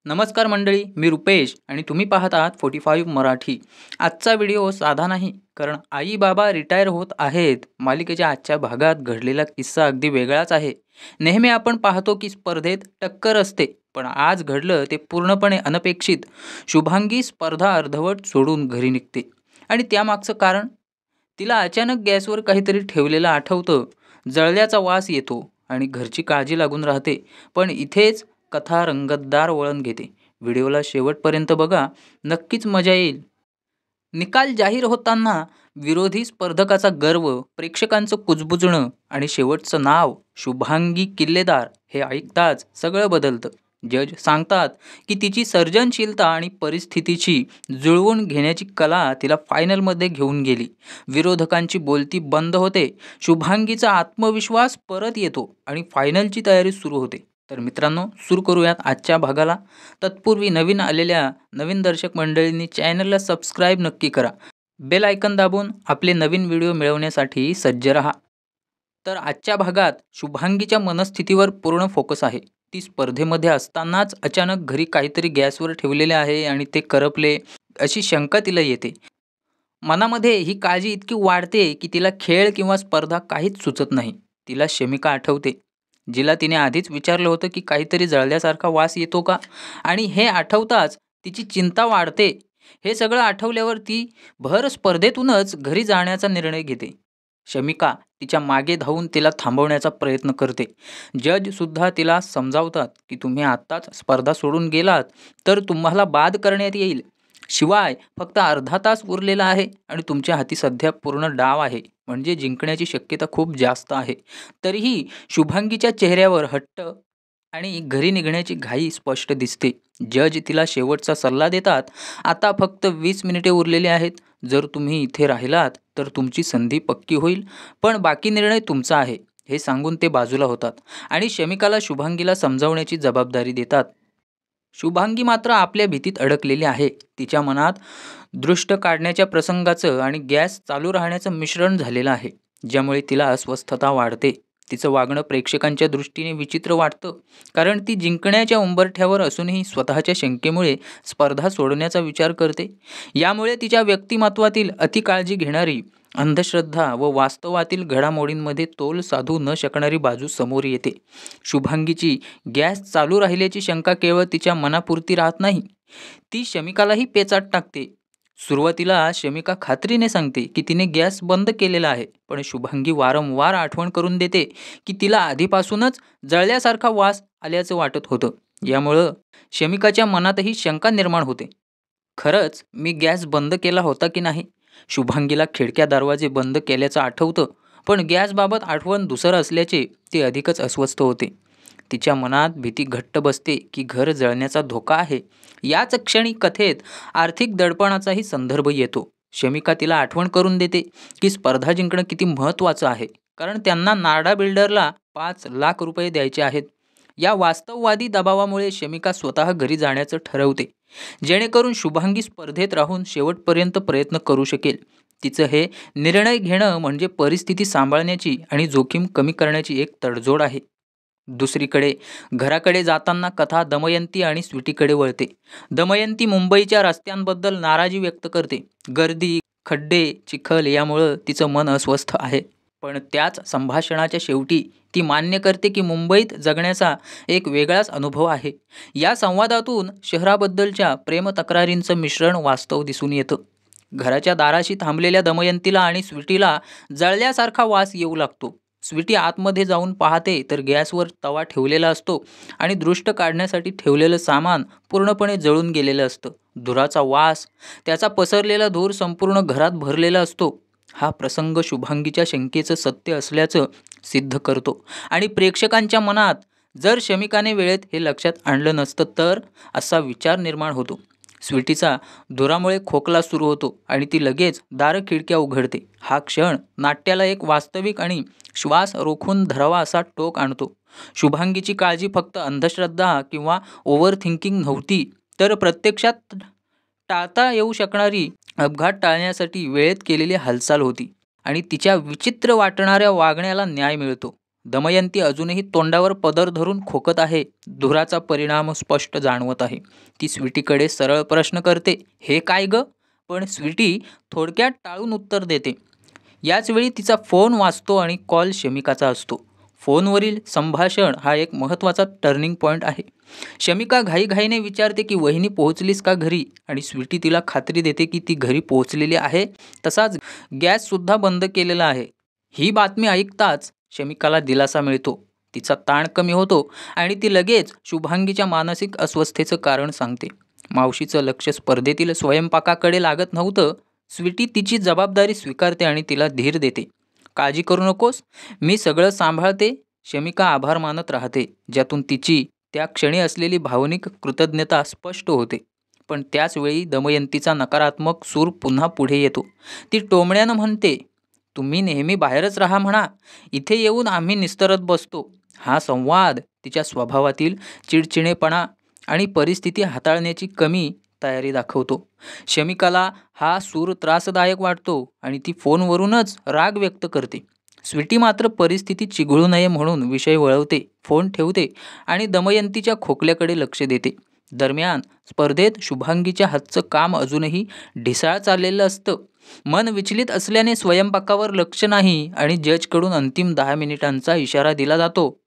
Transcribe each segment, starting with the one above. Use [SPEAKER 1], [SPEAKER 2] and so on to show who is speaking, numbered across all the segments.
[SPEAKER 1] नमस्कार मंडळी, मी रुपेश आणि तुम्ही पाहत आहात 45 मराठी. आजचा व्हिडिओ साधा नाही, कारण आई बाबा रिटायर होत आहेत मालिकेच्या आजच्या भागात घडलेला किस्सा अगदी वेगळाच आहे. नेहमी आपण पाहतो की स्पर्धेत टक्कर असते, पण आज घडलं ते पूर्णपणे अनपेक्षित. शुभांगी स्पर्धा अर्धवट सोडून घरी निघते आणि त्यामागचं कारण, तिला अचानक गॅसवर काहीतरी ठेवलेलं आठवतं. जळल्याचा वास येतो आणि घरची काळजी लागून राहते. पण इथेच कथा रंगतदार वळण घेते. व्हिडिओला शेवटपर्यंत बघा, नक्कीच मजा येईल. निकाल जाहीर होताना विरोधी स्पर्धकाचा गर्व, प्रेक्षकांचं कुजबुजणं आणि शेवटचं नाव शुभांगी किल्लेदार हे ऐकताच सगळं बदलतं. जज सांगतात की तिची सर्जनशीलता आणि परिस्थितीची जुळवून घेण्याची कला तिला फायनलमध्ये घेऊन गेली. विरोधकांची बोलती बंद होते, शुभांगीचा आत्मविश्वास परत येतो आणि फायनलची तयारी सुरू होते. तर मित्रांनो, सुरू करूयात आजच्या भागाला. तत्पूर्वी नवीन दर्शक मंडळींनी चॅनलला सबस्क्राईब नक्की करा. बेल आयकन दाबून आपले नवीन व्हिडिओ मिळवण्यासाठी सज्ज रहा. तर आजच्या भागात शुभांगीच्या मनस्थितीवर पूर्ण फोकस आहे. ती स्पर्धेमध्ये असतानाच अचानक घरी काहीतरी गॅसवर ठेवलेले आहे आणि ते करपले अशी शंका तिला येते. मनामध्ये ही काळजी इतकी वाढते की तिला खेळ किंवा स्पर्धा काहीच सुचत नाही. तिला शमिका आठवते, जिला तिने आधीच विचारलं होतं की काहीतरी जळल्यासारखा वास येतो का, आणि हे आठवताच तिची चिंता वाढते. हे सगळं आठवल्यावर ती भर स्पर्धेतूनच घरी जाण्याचा निर्णय घेते. शमिका तिच्या मागे धावून तिला थांबवण्याचा प्रयत्न करते. जज सुद्धा तिला समजावतात की तुम्ही आत्ताच स्पर्धा सोडून गेलात तर तुम्हाला बाद करण्यात येईल. शिवाय फक्त अर्धा तास उरलेला आहे आणि तुमच्या हाती सध्या पूर्ण डाव आहे, म्हणजे जिंकण्याची शक्यता खूप जास्त आहे. तरीही शुभांगीच्या चेहऱ्यावर हट्ट आणि घरी निघण्याची घाई स्पष्ट दिसते. जज तिला शेवटचा सल्ला देतात, आता फक्त 20 मिनिटे उरलेली आहेत. जर तुम्ही इथे राहिलात तर तुमची संधी पक्की होईल, पण बाकी निर्णय तुमचा आहे. हे सांगून ते बाजूला होतात आणि शमिकाला शुभांगीला समजावण्याची जबाबदारी देतात. शुभांगी मात्र आपल्या भीतीत अडकलेली आहे. तिच्या मनात दृष्ट काढण्याच्या प्रसंगाचं आणि गॅस चालू राहण्याचं मिश्रण झालेलं आहे, ज्यामुळे तिला अस्वस्थता वाढते. तिचं वागणं प्रेक्षकांच्या दृष्टीने विचित्र वाटतं, कारण ती जिंकण्याच्या उंबरठ्यावर असूनही स्वतःच्या शंकेमुळे स्पर्धा सोडण्याचा विचार करते. यामुळे तिच्या व्यक्तिमत्वातील अतिकाळजी घेणारी, अंधश्रद्धा व वास्तवातील घडामोडींमध्ये तोल साधू न शकणारी बाजू समोर येते. शुभांगीची गॅस चालू राहिल्याची शंका केवळ तिच्या मनापुरती राहत नाही, ती शमिकालाही पेचात टाकते. सुरुवातीला शमिका खात्रीने सांगते की तिने गॅस बंद केलेला आहे, पण शुभांगी वारंवार आठवण करून देते की तिला आधीपासूनच जळल्यासारखा वास आल्याचं वाटत होतं. यामुळं शमिकाच्या मनातही शंका निर्माण होते. खरंच मी गॅस बंद केला होता की नाही? शुभांगीला खिडक्या दरवाजे बंद केल्याचं आठवतं, पण गॅसबाबत आठवण धुसर असल्याचे ती अधिकच अस्वस्थ होते. तिच्या मनात भीती घट्ट बसते की घर जळण्याचा धोका आहे. याच क्षणी कथेत आर्थिक दडपणाचाही संदर्भ येतो. शमिका तिला आठवण करून देते की स्पर्धा जिंकणं किती महत्त्वाचं आहे, कारण त्यांना नारडा बिल्डरला 5 लाख रुपये द्यायचे आहेत. या वास्तववादी दबावामुळे शमिका स्वतः घरी जाण्याचं ठरवते, जेणेकरून शुभांगी स्पर्धेत राहून शेवटपर्यंत प्रयत्न करू शकेल. तिचं हे निर्णय घेणं म्हणजे परिस्थिती सांभाळण्याची आणि जोखीम कमी करण्याची एक तडजोड आहे. दुसरीकडे घराकडे जाताना कथा दमयंती आणि स्वीटीकडे वळते. दमयंती मुंबईच्या रस्त्यांबद्दल नाराजी व्यक्त करते. गर्दी, खड्डे, चिखल यामुळं तिचं मन अस्वस्थ आहे. पण त्याच संभाषणाच्या शेवटी ती मान्य करते की मुंबईत जगण्याचा एक वेगळाच अनुभव आहे. या संवादातून शहराबद्दलच्या प्रेमतक्रारींचं मिश्रण वास्तव दिसून येतं. घराच्या दाराशी थांबलेल्या दमयंतीला आणि स्वीटीला जळल्यासारखा वास येऊ लागतो. स्वीटी आतमध्ये जाऊन पाहते तर गॅसवर तवा ठेवलेला असतो आणि दृष्ट काढण्यासाठी ठेवलेलं सामान पूर्णपणे जळून गेलेलं असतं. धुराचा वास, त्याचा पसरलेला धूर संपूर्ण घरात भरलेला असतो. हा प्रसंग शुभांगीच्या शंकेचं सत्य असल्याचं सिद्ध करतो आणि प्रेक्षकांच्या मनात, जर शमिकाने वेळेत हे लक्षात आणलं नसतं तर, असा विचार निर्माण होतो. स्वीटीचा धुरामुळे खोकला सुरू होतो आणि ती लगेच दार खिडक्या उघडते. हा क्षण नाट्याला एक वास्तविक आणि श्वास रोखून धरावा असा टोक आणतो. शुभांगीची काळजी फक्त अंधश्रद्धा किंवा ओव्हर थिंकिंग नव्हती, तर प्रत्यक्षात टाळता येऊ शकणारी अपघात टाळण्यासाठी वेळेत केलेली हालचाल होती आणि तिच्या विचित्र वाटणाऱ्या वागण्याला न्याय मिळतो. दमयंती अजूनही तोंडावर पदर धरून खोकत आहे. धुराचा परिणाम स्पष्ट जाणवत आहे. ती स्वीटीकडे सरळ प्रश्न करते, हे काय ग? पण स्वीटी थोडक्यात टाळून उत्तर देते. याच वेळी तिचा फोन वाजतो आणि कॉल शमिकाचा असतो. फोनवरील संभाषण हा एक महत्त्वाचा टर्निंग पॉईंट आहे. शमिका घाईघाईने विचारते की वहिनी पोहोचलीस का घरी, आणि स्वीटी तिला खात्री देते की ती घरी पोहोचलेली आहे, तसाच गॅससुद्धा बंद केलेला आहे. ही बातमी ऐकताच शमिकाला दिलासा मिळतो. तिचा ताण कमी होतो आणि ती लगेच शुभांगीच्या मानसिक अस्वस्थतेचं कारण सांगते. मावशीचं लक्ष स्पर्धेतील स्वयंपाकाकडे लागत नव्हतं. स्वीटी तिची जबाबदारी स्वीकारते आणि तिला धीर देते. काळजी करू नकोस, मी सगळं सांभाळते. शमिका आभार मानत राहते, ज्यातून तिची त्या क्षणी असलेली भावनिक कृतज्ञता स्पष्ट होते. पण त्याच वेळी दमयंतीचा नकारात्मक सूर पुन्हा पुढे येतो. ती टोमण्यानं म्हणते, तुम्ही नेहमी बाहेरच राहा म्हणा, इथे येऊन आम्ही निस्तरत बसतो. हा संवाद तिच्या स्वभावातील चिडचिडेपणा आणि परिस्थिती हाताळण्याची कमी तयारी दाखवतो. शमिकाला हा सूर त्रासदायक वाटतो आणि ती फोनवरूनच राग व्यक्त करते. स्वीटी मात्र परिस्थिती चिघळू नये म्हणून विषय वळवते, फोन ठेवते आणि दमयंतीच्या खोकल्याकडे लक्ष देते. दरम्यान स्पर्धेत शुभांगीच्या हातचं काम अजूनही ढिसाळ चाललेलं असतं. मन विचलित असल्याने स्वयंपाकावर लक्ष नाही आणि जजकडून अंतिम 10 मिनिटांचा इशारा दिला जातो.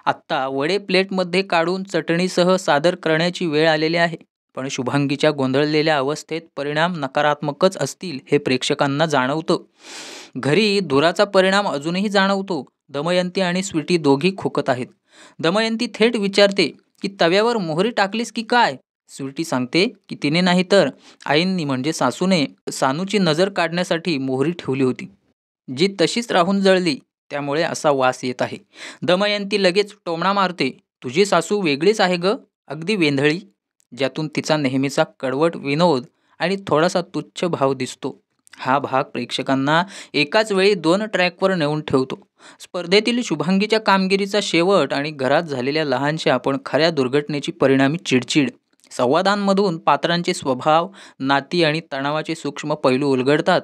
[SPEAKER 1] आत्ता वडे प्लेटमध्ये काढून चटणीसह सादर करण्याची वेळ आलेली आहे. पण शुभांगीच्या गोंधळलेल्या अवस्थेत परिणाम नकारात्मकच असतील हे प्रेक्षकांना जाणवतं. घरी धुराचा परिणाम अजूनही जाणवतो. दमयंती आणि स्वीटी दोघी खोकत आहेत. दमयंती थेट विचारते की तव्यावर मोहरी टाकलीस की काय? स्वीटी सांगते की तिने नाही तर आईंनी म्हणजे सासूने सानूची नजर काढण्यासाठी मोहरी ठेवली होती, जी तशीच राहून जळली, त्यामुळे असा वास येत आहे. दमयंती लगेच टोमणा मारते, तुझी सासू वेगळीच आहे ग, अगदी वेंधळी, ज्यातून तिचा नेहमीचा कडवट विनोद आणि थोडासा तुच्छ भाव दिसतो. हा भाग प्रेक्षकांना एकाच वेळी 2 ट्रॅकवर नेऊन ठेवतो. स्पर्धेतील शुभांगीच्या कामगिरीचा शेवट आणि घरात झालेल्या लहानशा पण खऱ्या दुर्घटनेची परिणामी चिडचिड. संवादांमधून पात्रांचे स्वभाव, नाती आणि तणावाचे सूक्ष्म पैलू उलगडतात,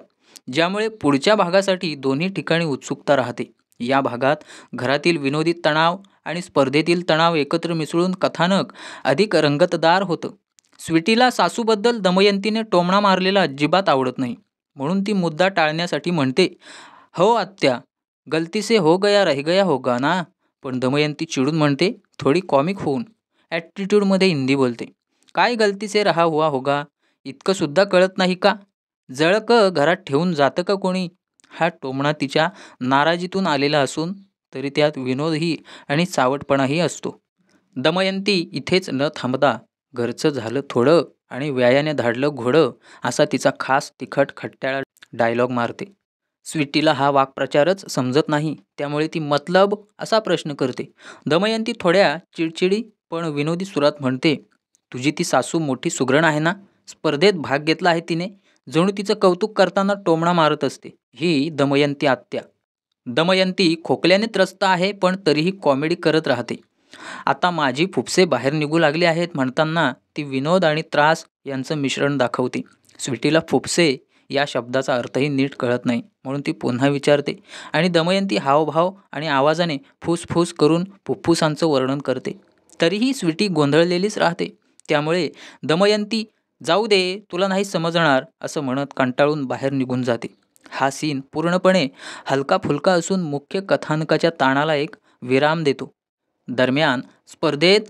[SPEAKER 1] ज्यामुळे पुढच्या भागासाठी दोन्ही ठिकाणी उत्सुकता राहते. या भागात घरातील विनोदी तणाव आणि स्पर्धेतील तणाव एकत्र मिसळून कथानक अधिक रंगतदार होतं. स्वीटीला सासूबद्दल दमयंतीने टोमणा मारलेला अजिबात आवडत नाही, म्हणून ती मुद्दा टाळण्यासाठी म्हणते, हो आत्या, गलती से हो गया रह गया होगा ना. पण दमयंती चिडून म्हणते, थोडी कॉमिक होऊन ॲटिट्यूडमध्ये हिंदी बोलते, काय गलती से रहा हुआ होगा, इतकं सुद्धा कळत नाही का? जळक घरात ठेवून जातं का कोणी? हा टोमणा तिच्या नाराजीतून आलेला असून तरी त्यात विनोदही आणि सावटपणाही असतो. दमयंती इथेच न थांबता घरचं झालं थोडं आणि व्यायाने धाडलं घोडं असा तिचा खास तिखट खट्ट्याळ डायलॉग मारते. स्वीटीला हा वाक्प्रचारच समजत नाही, त्यामुळे ती मतलब असा प्रश्न करते. दमयंती थोड्या चिडचिडी पण विनोदी सुरात म्हणते, तुझी ती सासू मोठी सुगरण आहे ना, स्पर्धेत भाग घेतला आहे तिने, जणू तिचं कौतुक करताना टोमणा मारत असते. ही दमयंती आत्या. दमयंती खोकल्याने त्रस्त आहे पण तरीही कॉमेडी करत राहते. आता माझी फुफ्से बाहेर निघू लागली आहेत म्हणताना ती विनोद आणि त्रास यांचं मिश्रण दाखवते. स्वीटीला फुफ्से या शब्दाचा अर्थही नीट कळत नाही, म्हणून ती पुन्हा विचारते आणि दमयंती हावभाव आणि आवाजाने फुसफुस करून फुफ्फुसांचं वर्णन करते. तरीही स्वीटी गोंधळलेलीच राहते. त्यामुळे दमयंती जाऊ दे, तुला नाही समजणार असं म्हणत कंटाळून बाहेर निघून जाते. हा सीन पूर्णपणे हलका फुलका असून मुख्य कथानकाच्या ताणाला एक विराम देतो. दरम्यान स्पर्धेत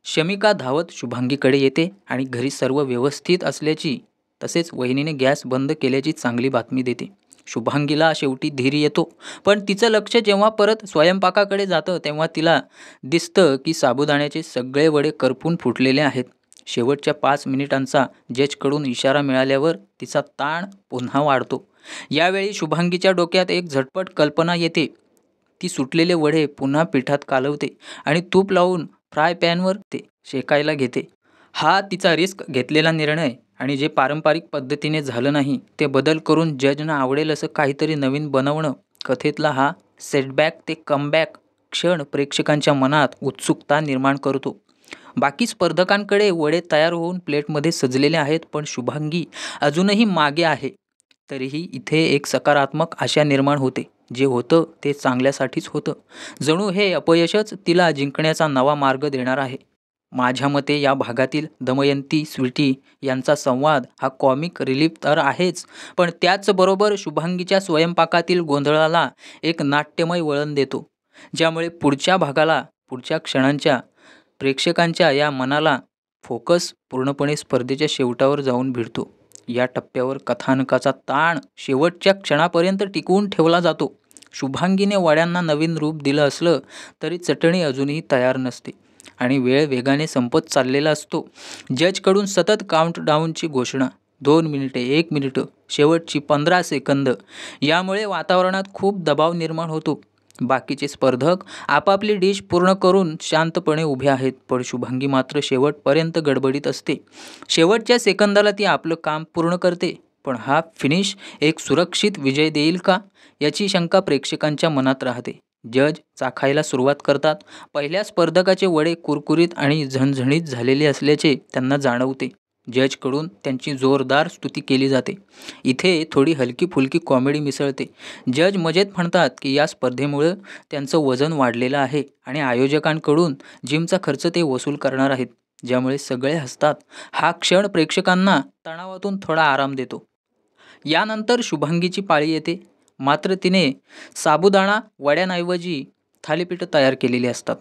[SPEAKER 1] शमिका धावत शुभांगीकडे येते आणि घरी सर्व व्यवस्थित असल्याची तसेच वहिनीने गॅस बंद केल्याची चांगली बातमी देते. शुभांगीला शेवटी धीर येतो, पण तिचं लक्ष जेव्हा परत स्वयंपाकाकडे जातं तेव्हा तिला दिसतं की साबुदाण्याचे सगळे वडे करपून फुटलेले आहेत. शेवटच्या 5 मिनिटांचा जजकडून इशारा मिळाल्यावर तिचा ताण पुन्हा वाढतो. यावेळी शुभांगीच्या डोक्यात एक झटपट कल्पना येते. ती सुटलेले वडे पुन्हा पिठात कालवते आणि तूप लावून फ्राय पॅनवर ते शेकायला घेते. हा तिचा रिस्क घेतलेला निर्णय आणि जे पारंपरिक पद्धतीने झालं नाही ते बदल करून जजना आवडेल असं काहीतरी नवीन बनवणं. कथेतला हा सेटबॅक ते कमबॅक क्षण प्रेक्षकांच्या मनात उत्सुकता निर्माण करतो. बाकी स्पर्धकांकडे वडे तयार होऊन प्लेटमध्ये सजलेले आहेत, पण शुभांगी अजूनही मागे आहे. तरीही इथे एक सकारात्मक आशा निर्माण होते. जे होतं ते चांगल्यासाठीच होतं. जणू हे अपयशच तिला जिंकण्याचा नवा मार्ग देणार आहे. माझ्या मते या भागातील दमयंती स्वीटी यांचा संवाद हा कॉमिक रिलीफ तर आहेच, पण त्याचबरोबर शुभांगीच्या स्वयंपाकातील गोंधळाला एक नाट्यमय वळण देतो, ज्यामुळे पुढच्या क्षणांच्या प्रेक्षकांच्या या मनाला फोकस पूर्णपणे स्पर्धेच्या शेवटावर जाऊन भिडतो. या टप्प्यावर कथानकाचा ताण शेवटच्या क्षणापर्यंत टिकवून ठेवला जातो. शुभांगीने वड्यांना नवीन रूप दिलं असलं तरी चटणी अजूनही तयार नसते आणि वेळ वेगाने संपत चाललेला असतो. जजकडून सतत काउंटडाऊनची घोषणा, 2 मिनिटे, 1 मिनिट, शेवटची 15 सेकंद. यामुळे वातावरणात खूप दबाव निर्माण होतो. बाकीचे स्पर्धक आपापली डिश पूर्ण करून शांतपणे उभे आहेत, पण शुभांगी मात्र शेवटपर्यंत गडबडीत असते. शेवटच्या सेकंदाला ती आपलं काम पूर्ण करते, पण हा फिनिश एक सुरक्षित विजय देईल का याची शंका प्रेक्षकांच्या मनात राहते. जज चाखायला सुरुवात करतात. पहिल्या स्पर्धकाचे वडे कुरकुरीत आणि झणझणीत झालेले असल्याचे त्यांना जाणवते. जजकडून त्यांची जोरदार स्तुती केली जाते. इथे थोडी हलकी फुलकी कॉमेडी मिसळते. जज मजेत म्हणतात की या स्पर्धेमुळे त्यांचं वजन वाढलेलं आहे आणि आयोजकांकडून जिमचा खर्च ते वसूल करणार आहेत, ज्यामुळे सगळे हसतात. हा क्षण प्रेक्षकांना तणावातून थोडा आराम देतो. यानंतर शुभांगीची पाळी येते. मात्र तिने साबुदाणा वड्यांऐवजी थालीपीठं तयार केलेली असतात.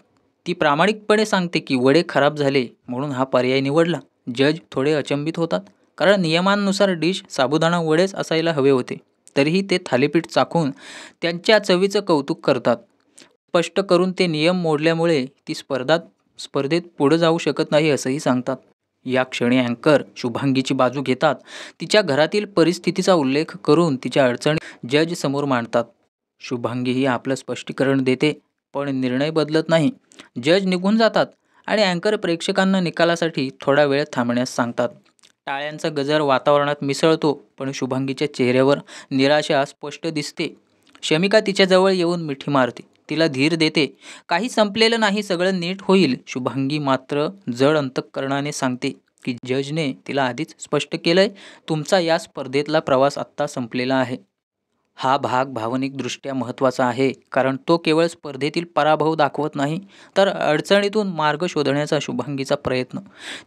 [SPEAKER 1] ती प्रामाणिकपणे सांगते की वडे खराब झाले म्हणून हा पर्याय निवडला. जज थोडे अचंबित होतात, कारण नियमांनुसार डिश साबुदाणा वडेच असायला हवे होते. तरीही ते थालीपीठ चाखून त्यांच्या चवीचं कौतुक करतात. स्पष्ट करून ते नियम मोडल्यामुळे ती स्पर्धेत पुढे जाऊ शकत नाही असंही सांगतात. या क्षणी अँकर शुभांगीची बाजू घेतात. तिच्या घरातील परिस्थितीचा उल्लेख करून तिच्या अडचणी जज समोर मांडतात. शुभांगीही आपलं स्पष्टीकरण देते, पण निर्णय बदलत नाही. जज निघून जातात आणि अँकर प्रेक्षकांना निकालासाठी थोडा वेळ थांबण्यास सांगतात. टाळ्यांचा गजर वातावरणात मिसळतो, पण शुभांगीच्या चेहऱ्यावर निराशा स्पष्ट दिसते. शमिका तिच्याजवळ येऊन मिठी मारते, तिला धीर देते. काही संपलेलं नाही, सगळं नीट होईल. शुभांगी मात्र जड अंतःकरणाने सांगते की जजने तिला आधीच स्पष्ट केलंय, तुमचा या स्पर्धेतला प्रवास आत्ता संपलेला आहे. हा भाग भावनिकदृष्ट्या महत्त्वाचा आहे, कारण तो केवळ स्पर्धेतील पराभव दाखवत नाही, तर अडचणीतून मार्ग शोधण्याचा शुभांगीचा प्रयत्न.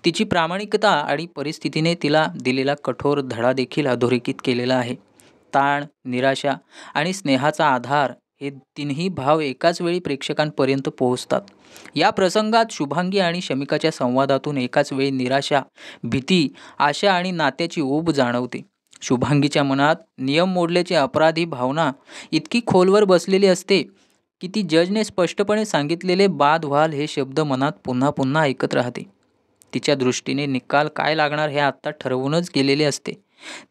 [SPEAKER 1] तिची प्रामाणिकता आणि परिस्थितीने तिला दिलेला कठोर धडा देखील अधोरेखित केलेला आहे. ताण, निराशा आणि स्नेहाचा आधार हे तिन्ही भाव एकाच वेळी प्रेक्षकांपर्यंत पोहोचतात. या प्रसंगात शुभांगी आणि शमिकाच्या संवादातून एकाच वेळी निराशा, भीती, आशा आणि नात्याची ऊब जाणवते. शुभांगीच्या मनात नियम मोडल्याची अपराधी भावना इतकी खोलवर बसलेली असते की ती जजने स्पष्टपणे सांगितलेले बाद व्हाल हे शब्द मनात पुन्हा पुन्हा ऐकत राहते. तिच्या दृष्टीने निकाल काय लागणार हे आत्ता ठरवूनच गेलेले असते.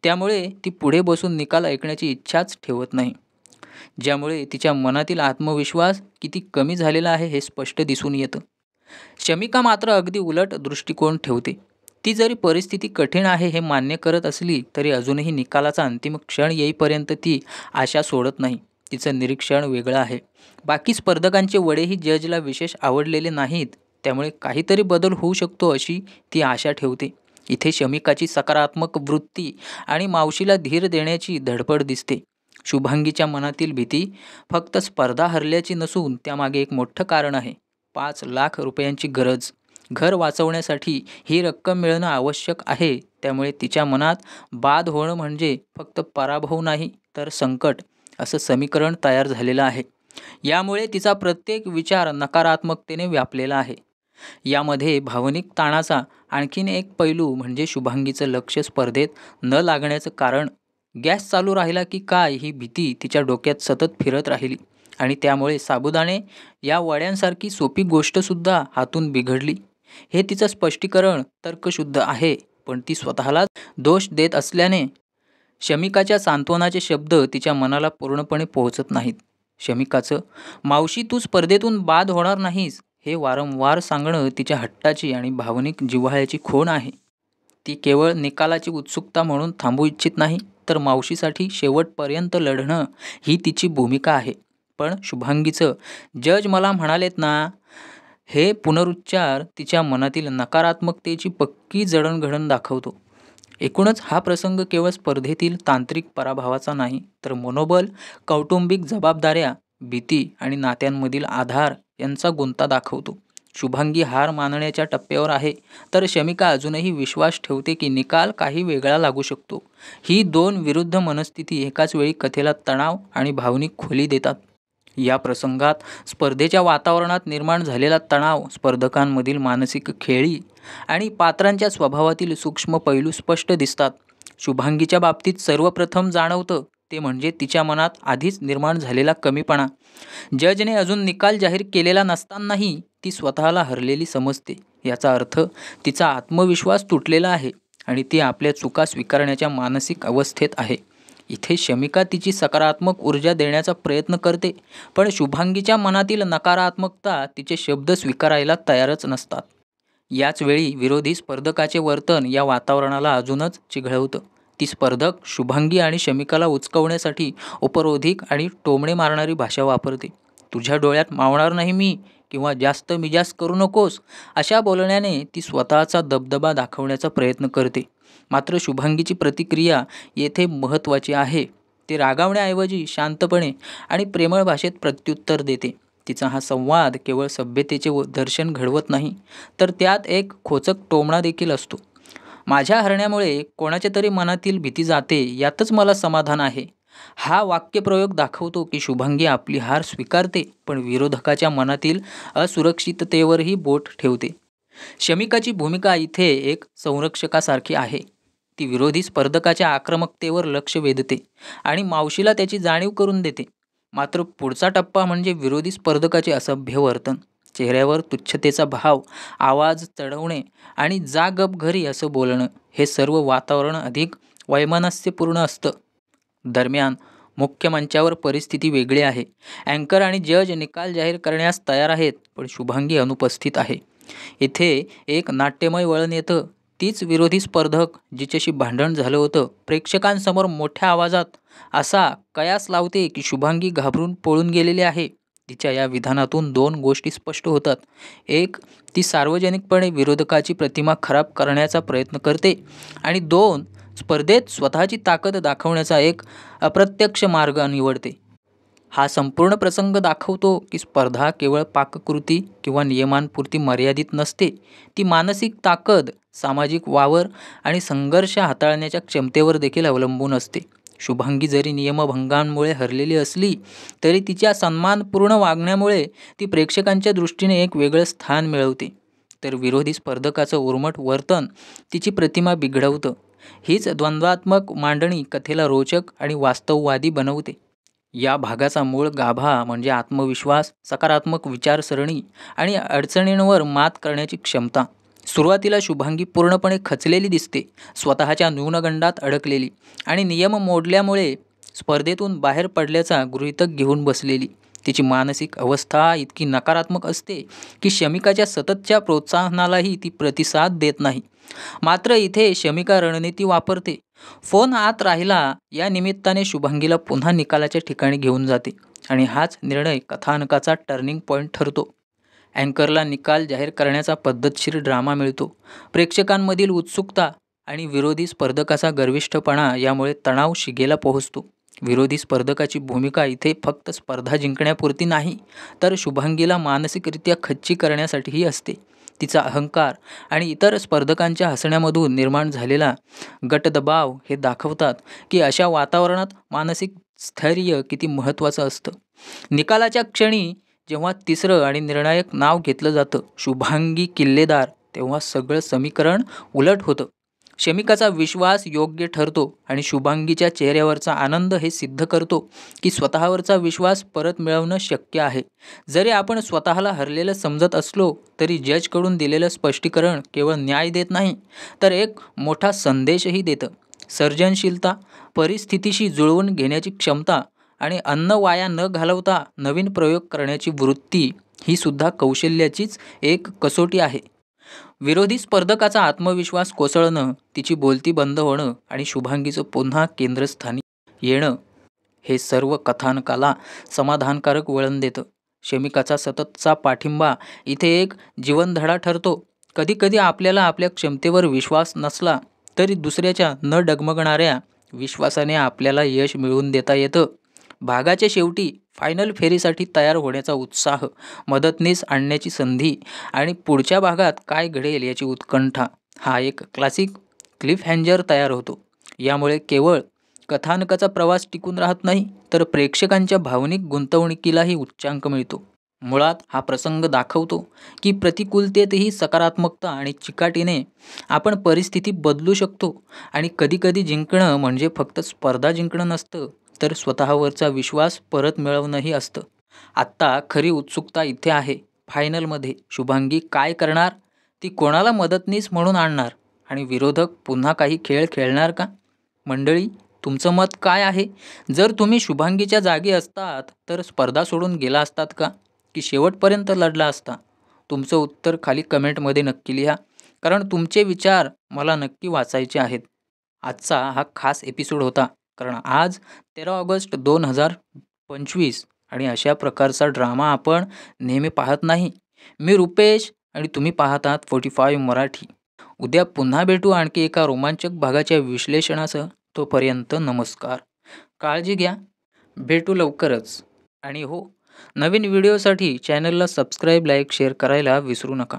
[SPEAKER 1] त्यामुळे ती पुढे बसून निकाल ऐकण्याची इच्छाच ठेवत नाही, ज्यामुळे तिच्या मनातील आत्मविश्वास किती कमी झालेला आहे हे स्पष्ट दिसून येतं. शमिका मात्र अगदी उलट दृष्टिकोन ठेवते. ती जरी परिस्थिती कठीण आहे हे मान्य करत असली तरी अजूनही निकालाचा अंतिम क्षण येईपर्यंत ती आशा सोडत नाही. तिचं निरीक्षण वेगळं आहे. बाकी स्पर्धकांचे वडेही जजला विशेष आवडलेले नाहीत, त्यामुळे काहीतरी बदल होऊ शकतो अशी ती आशा ठेवते. इथे शमिकाची सकारात्मक वृत्ती आणि मावशीला धीर देण्याची धडपड दिसते. शुभांगीच्या मनातील भीती फक्त स्पर्धा हरल्याची नसून त्यामागे एक मोठं कारण आहे. 5 लाख रुपयांची गरज. घर वाचवण्यासाठी ही रक्कम मिळणं आवश्यक आहे. त्यामुळे तिच्या मनात बाद होणं म्हणजे फक्त पराभव नाही, तर संकट असं समीकरण तयार झालेलं आहे. यामुळे तिचा प्रत्येक विचार नकारात्मकतेने व्यापलेला आहे. यामध्ये भावनिक ताणाचा आणखीन एक पैलू म्हणजे शुभांगीचं लक्ष स्पर्धेत न लागण्याचं कारण. गॅस चालू राहिला की काय ही भीती तिच्या डोक्यात सतत फिरत राहिली आणि त्यामुळे साबुदाणे या वड्यांसारखी सोपी गोष्टसुद्धा हातून बिघडली. हे तिचं स्पष्टीकरण तर्कशुद्ध आहे, पण ती स्वतःलाच दोष देत असल्याने शमिकाच्या सांत्वनाचे शब्द तिच्या मनाला पूर्णपणे पोहोचत नाहीत. शमिकाचं मावशी तू स्पर्धेतून बाद होणार नाहीस हे वारंवार सांगणं तिच्या हट्टाची आणि भावनिक जिव्हाळ्याची खूण आहे. ती केवळ निकालाची उत्सुकता म्हणून थांबू इच्छित नाही, तर मावशीसाठी शेवटपर्यंत लढणं ही तिची भूमिका आहे. पण शुभांगीचं जज मला म्हणालेत ना हे पुनरुच्चार तिच्या मनातील नकारात्मकतेची पक्की जडणघडण दाखवतो. एकूणच हा प्रसंग केवळ स्पर्धेतील तांत्रिक पराभवाचा नाही, तर मनोबल, कौटुंबिक जबाबदाऱ्या, भीती आणि नात्यांमधील आधार यांचा गुंता दाखवतो. शुभांगी हार मानण्याच्या टप्प्यावर आहे, तर शमिका अजूनही विश्वास ठेवते की निकाल काही वेगळा लागू शकतो. ही दोन विरुद्ध मनस्थिती एकाच वेळी कथेला तणाव आणि भावनिक खोली देतात. या प्रसंगात स्पर्धेच्या वातावरणात निर्माण झालेला तणाव, स्पर्धकांमधील मानसिक खेळी आणि पात्रांच्या स्वभावातील सूक्ष्म पैलू स्पष्ट दिसतात. शुभांगीच्या बाबतीत सर्वप्रथम जाणवतं ते म्हणजे तिच्या मनात आधीच निर्माण झालेला कमीपणा. जजने अजून निकाल जाहीर केलेला नसतानाही ती स्वतःला हरलेली समजते. याचा अर्थ तिचा आत्मविश्वास तुटलेला आहे आणि ती आपल्या चुका स्वीकारण्याच्या मानसिक अवस्थेत आहे. इथे शमिका तिची सकारात्मक ऊर्जा देण्याचा प्रयत्न करते, पण शुभांगीच्या मनातील नकारात्मकता तिचे शब्द स्वीकारायला तयारच नसतात. याच वेळी विरोधी स्पर्धकाचे वर्तन या वातावरणाला अजूनच चिघळवतं. ती स्पर्धक शुभांगी आणि शमिकाला उचकवण्यासाठी उपरोधिक आणि टोमणे मारणारी भाषा वापरते. तुझ्या डोळ्यात मावणार नाही मी, किंवा जास्त मिजाज करू नकोस, अशा बोलण्याने ती स्वतःचा दबदबा दाखवण्याचा प्रयत्न करते. मात्र शुभांगीची प्रतिक्रिया येथे महत्त्वाची आहे. ती रागावण्याऐवजी शांतपणे आणि प्रेमळ भाषेत प्रत्युत्तर देते. तिचा हा संवाद केवळ सभ्यतेचे दर्शन घडवत नाही, तर त्यात एक खोचक टोमणा देखील असतो. माझ्या हरण्यामुळे कोणाच्या तरी मनातील भीती जाते, यातच मला समाधान आहे. हा वाक्यप्रयोग दाखवतो की शुभांगी आपली हार स्वीकारते, पण विरोधकाच्या मनातील असुरक्षिततेवरही बोट ठेवते. शमिकाची भूमिका इथे एक संरक्षकासारखी आहे. ती विरोधी स्पर्धकाच्या आक्रमकतेवर लक्ष वेधते आणि मावशीला त्याची जाणीव करून देते. मात्र पुढचा टप्पा म्हणजे विरोधी स्पर्धकाचे असभ्य वर्तन. चेहऱ्यावर तुच्छतेचा भाव, आवाज चढवणे आणि जा गप घरी असं बोलणं, हे सर्व वातावरण अधिक वैमनस्यपूर्ण असतं. दरम्यान मुख्य मंचावर परिस्थिती वेगळी आहे. अँकर आणि जज निकाल जाहीर करण्यास तयार आहेत, पण शुभांगी अनुपस्थित आहे. इथे एक नाट्यमय वळण येतं. तीच विरोधी स्पर्धक जिच्याशी भांडण झालं होतं, प्रेक्षकांसमोर मोठ्या आवाजात असा कयास लावते की शुभांगी घाबरून पळून गेलेली आहे. तिच्या या विधानातून दोन गोष्टी स्पष्ट होतात. एक, ती सार्वजनिकपणे विरोधकाची प्रतिमा खराब करण्याचा प्रयत्न करते, आणि दोन, स्पर्धेत स्वतःची ताकद दाखवण्याचा एक अप्रत्यक्ष मार्ग निवडते. हा संपूर्ण प्रसंग दाखवतो की स्पर्धा केवळ पाककृती किंवा नियमांपुरती मर्यादित नसते. ती मानसिक ताकद, सामाजिक वावर आणि संघर्ष हाताळण्याच्या क्षमतेवर देखील अवलंबून असते. शुभांगी जरी नियमभंगांमुळे हरलेली असली, तरी तिच्या सन्मानपूर्ण वागण्यामुळे ती प्रेक्षकांच्या दृष्टीने एक वेगळं स्थान मिळवते. तर विरोधी स्पर्धकाचं उर्मट वर्तन तिची प्रतिमा बिघडवतं. हीच द्वंद्वात्मक मांडणी कथेला रोचक आणि वास्तववादी बनवते. या भागाचा मूळ गाभा म्हणजे आत्मविश्वास, सकारात्मक विचारसरणी आणि अडचणींवर मात करण्याची क्षमता. सुरुवातीला शुभांगी पूर्णपणे खचलेली दिसते, स्वतःच्या न्यूनगंडात अडकलेली आणि नियम मोडल्यामुळे स्पर्धेतून बाहेर पडल्याचा गृहीतक घेऊन बसलेली. तिची मानसिक अवस्था इतकी नकारात्मक असते की शमिकाच्या सततच्या प्रोत्साहनालाही ती प्रतिसाद देत नाही. मात्र इथे शमिका रणनीती वापरते. फोन आत राहिला या निमित्ताने शुभांगीला पुन्हा निकालाच्या ठिकाणी घेऊन जाते, आणि हाच निर्णय कथानकाचा टर्निंग पॉईंट ठरतो. अँकरला निकाल जाहीर करण्याचा पद्धतशीर ड्रामा मिळतो. प्रेक्षकांमधील उत्सुकता आणि विरोधी स्पर्धकाचा गर्विष्ठपणा यामुळे तणाव शिगेला पोहोचतो. विरोधी स्पर्धकाची भूमिका इथे फक्त स्पर्धा जिंकण्यापुरती नाही, तर शुभांगीला मानसिकरित्या खच्ची करण्यासाठीही असते. तिचा अहंकार आणि इतर स्पर्धकांच्या हसण्यामधून निर्माण झालेला गटदबाव हे दाखवतात की अशा वातावरणात मानसिक स्थैर्य किती महत्त्वाचं असतं. निकालाच्या क्षणी जेव्हा तिसरं आणि निर्णायक नाव घेतलं जातं, शुभांगी किल्लेदार, तेव्हा सगळं समीकरण उलट होतं. शमिकाचा विश्वास योग्य ठरतो आणि शुभांगीच्या चेहऱ्यावरचा आनंद हे सिद्ध करतो की स्वतःवरचा विश्वास परत मिळवणं शक्य आहे. जरी आपण स्वतःला हरलेलं समजत असलो, तरी जजकडून दिलेलं स्पष्टीकरण केवळ न्याय देत नाही, तर एक मोठा संदेशही देतं. सर्जनशीलता, परिस्थितीशी जुळवून घेण्याची क्षमता आणि अन्न वाया न घालवता नवीन प्रयोग करण्याची वृत्ती, ही सुद्धा कौशल्याचीच एक कसोटी आहे. विरोधी स्पर्धकाचा आत्मविश्वास कोसळणं, तिची बोलती बंद होणं आणि शुभांगीचं पुन्हा केंद्रस्थानी येणं, हे सर्व कथानकाला समाधानकारक वळण देतं. शमिकाचा सततचा पाठिंबा इथे एक जीवनधडा ठरतो. कधीकधी आपल्याला आपल्या क्षमतेवर विश्वास नसला, तरी दुसऱ्याच्या न डगमगणाऱ्या विश्वासाने आपल्याला यश मिळवून देता येतं. भागाच्या शेवटी फायनल फेरीसाठी तयार होण्याचा उत्साह, मदतनीस आणण्याची संधी आणि पुढच्या भागात काय घडेल याची उत्कंठा, हा एक क्लासिक क्लिफ हँजर तयार होतो. यामुळे केवळ कथानकाचा प्रवास टिकून राहत नाही, तर प्रेक्षकांच्या भावनिक गुंतवणुकीलाही उच्चांक मिळतो. मुळात हा प्रसंग दाखवतो की प्रतिकूलतेतही सकारात्मकता आणि चिकाटीने आपण परिस्थिती बदलू शकतो. आणि कधीकधी जिंकणं म्हणजे फक्त स्पर्धा जिंकणं नसतं, तर स्वतःवरचा विश्वास परत मिळवणंही असतं. आत्ता खरी उत्सुकता इथे आहे. फायनलमध्ये शुभांगी काय करणार? ती कोणाला मदतनीस म्हणून आणणार? आणि विरोधक पुन्हा काही खेळ खेळणार का? मंडळी, तुमचं मत काय आहे? जर तुम्ही शुभांगीच्या जागी असतात तर स्पर्धा सोडून गेला असतात का, की शेवटपर्यंत लढला असता? तुमचं उत्तर खाली कमेंटमध्ये नक्की लिहा, कारण तुमचे विचार मला नक्की वाचायचे आहेत. आजचा हा खास एपिसोड होता, कारण आज 13 ऑगस्ट 2025 आणि अशा प्रकारचा ड्रामा आपण नेहमी पाहत नाही. मी रुपेश आणि तुम्ही पाहतात 45 मराठी. उद्या पुन्हा भेटू आणखी एका रोमांचक भागाच्या विश्लेषणासह. तोपर्यंत नमस्कार. काळजी घ्या. भेटू लवकरच. आणि हो, नवीन व्हिडिओसाठी चॅनलला सबस्क्राईब, लाईक, शेअर करायला विसरू नका.